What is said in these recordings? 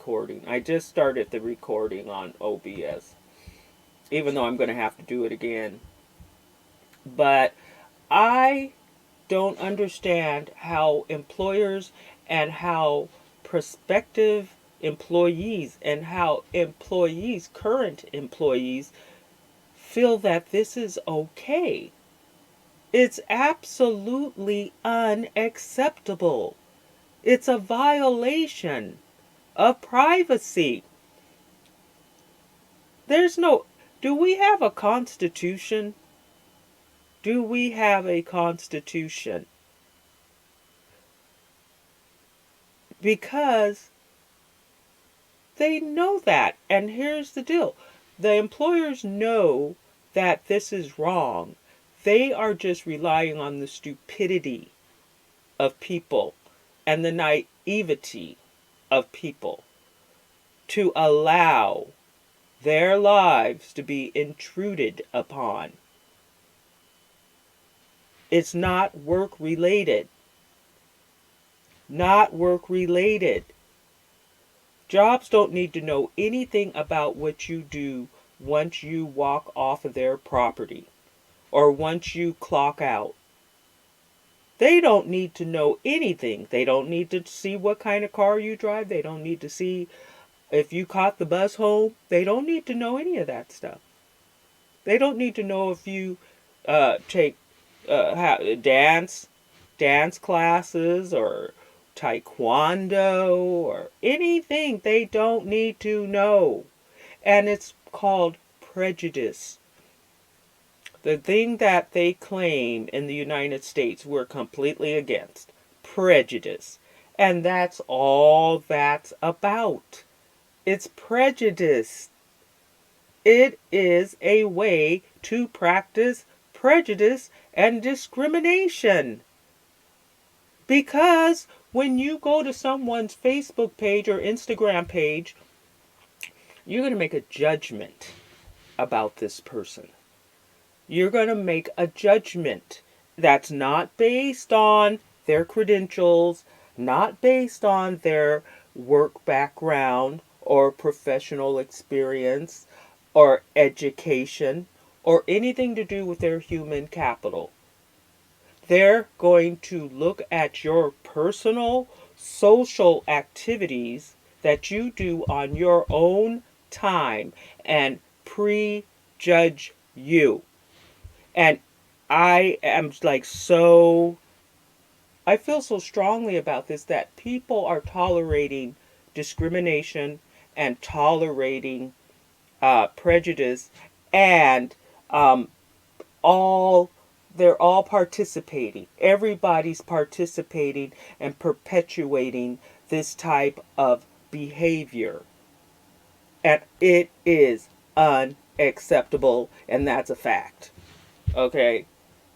recording. I just started the recording on OBS, even though I'm going to have to do it again. But I don't understand how employers and how prospective employees and how employees, current employees, feel that this is okay. It's absolutely unacceptable. It's a violation of privacy. There's no. Do we have a constitution? Do we have a constitution? Because they know that. And here's the deal: the employers know that this is wrong. They are just relying on the stupidity of people and the naivety of people to allow their lives to be intruded upon. It's not work related. Not work related. Jobs don't need to know anything about what you do once you walk off of their property or once you clock out. They don't need to know anything. They don't need to see what kind of car you drive. They don't need to see if you caught the bus home. They don't need to know any of that stuff. They don't need to know if you take dance classes or taekwondo or anything. They don't need to know. And it's called prejudice. The thing that they claim in the United States we're completely against. Prejudice. And that's all that's about. It's prejudice. It is a way to practice prejudice and discrimination. Because when you go to someone's Facebook page or Instagram page, you're going to make a judgment about this person. You're going to make a judgment that's not based on their credentials, not based on their work background or professional experience or education or anything to do with their human capital. They're going to look at your personal social activities that you do on your own time and prejudge you. And I am like I feel so strongly about this that people are tolerating discrimination and tolerating prejudice, and all they're all participating. Everybody's participating and perpetuating this type of behavior. And it is unacceptable, and that's a fact. Okay?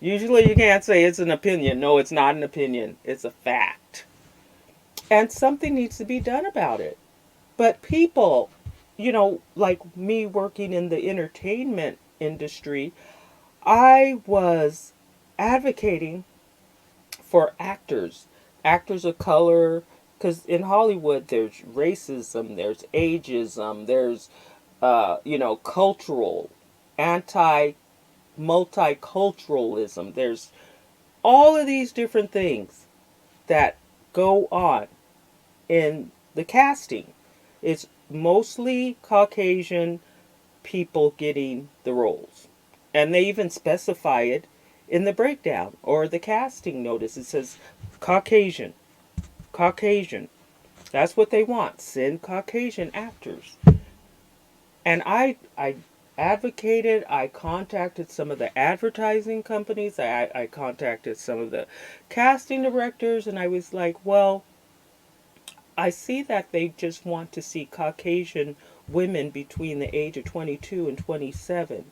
Usually you can't say it's an opinion. No, it's not an opinion. It's a fact. And something needs to be done about it. But people, like me working in the entertainment industry, I was advocating for actors of color, because in Hollywood there's racism, there's ageism, there's cultural, multiculturalism. There's all of these different things that go on in the casting. It's mostly Caucasian people getting the roles. And they even specify it in the breakdown or the casting notice. It says Caucasian. Caucasian. That's what they want. Send Caucasian actors. And I advocated, I contacted some of the advertising companies, I contacted some of the casting directors, and I was like, well, I see that they just want to see Caucasian women between the age of 22 and 27.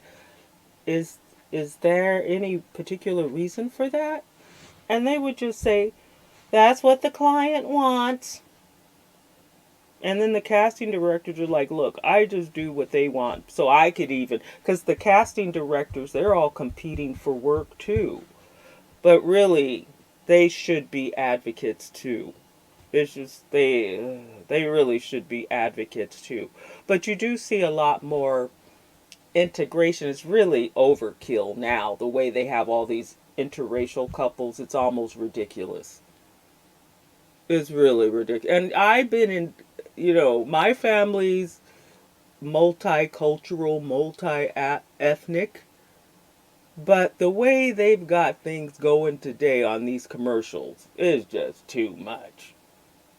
Is there any particular reason for that? And they would just say, that's what the client wants. And then the casting directors are like, look, I just do what they want. So I could even, because the casting directors, they're all competing for work too. But really, they should be advocates too. It's just they really should be advocates too. But you do see a lot more integration. Is really overkill now. The way they have all these interracial couples, it's almost ridiculous. It's really ridiculous. And I've been in, my family's multicultural, multi-ethnic, but the way they've got things going today on these commercials is just too much.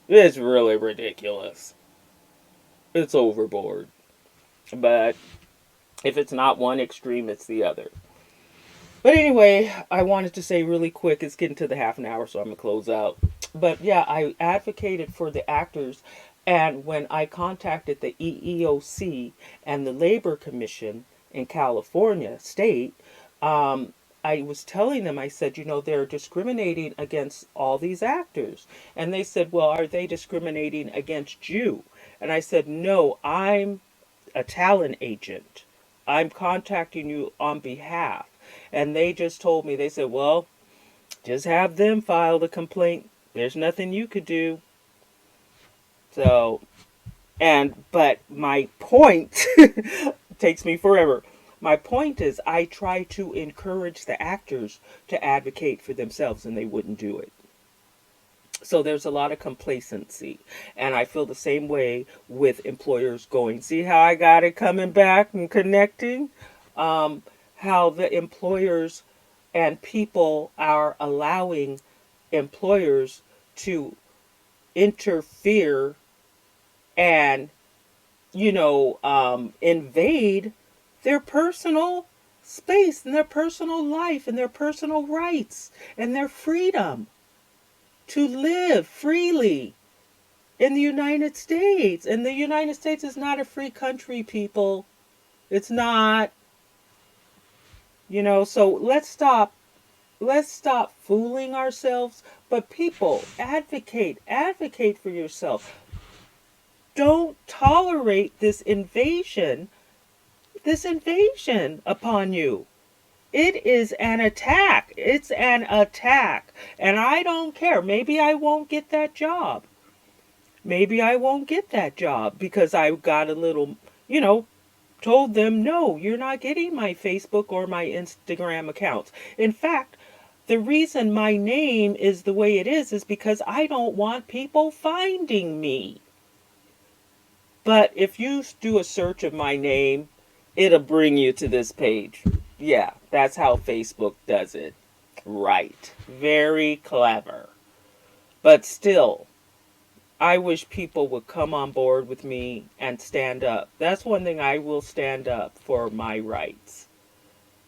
It's really ridiculous. It's overboard. But if it's not one extreme, it's the other. But anyway, I wanted to say really quick, it's getting to the half an hour, so I'm going to close out. But yeah, I advocated for the actors. And when I contacted the EEOC and the Labor Commission in California state, I was telling them, I said, they're discriminating against all these actors. And they said, well, are they discriminating against you? And I said, no, I'm a talent agent. I'm contacting you on behalf. And they just told me, they said, well, just have them file the complaint. There's nothing you could do. So, but my point takes me forever. My point is, I try to encourage the actors to advocate for themselves, and they wouldn't do it. So there's a lot of complacency. And I feel the same way with employers going, see how I got it coming back and connecting? Um, how the employers and people are allowing employers to interfere and, invade their personal space and their personal life and their personal rights and their freedom to live freely in the United States. And the United States is not a free country, people. It's not. So let's stop fooling ourselves. But people, advocate for yourself. Don't tolerate this invasion upon you. It is an attack. It's an attack. And I don't care. Maybe I won't get that job. Maybe I won't get that job because I got a little, told them, no, you're not getting my Facebook or my Instagram accounts. In fact, the reason my name is the way it is because I don't want people finding me. But if you do a search of my name, it'll bring you to this page. Yeah, that's how Facebook does it. Right. Very clever. But still, I wish people would come on board with me and stand up. That's one thing I will stand up for my rights.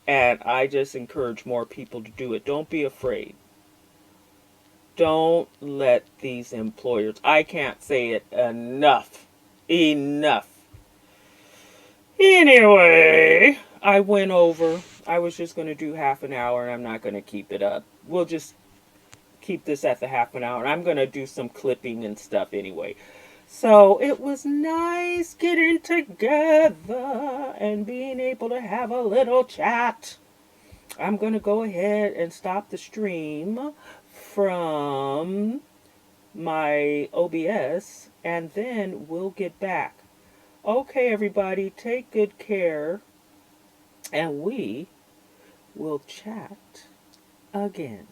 And I just encourage more people to do it. Don't be afraid. Don't let these employers, I can't say it enough. Enough. Anyway, I went over. I was just going to do half an hour and I'm not going to keep it up. We'll just keep this at the half an hour. I'm going to do some clipping and stuff anyway. So it was nice getting together and being able to have a little chat. I'm going to go ahead and stop the stream from my OBS and then we'll get back. Okay, everybody, take good care and we will chat again.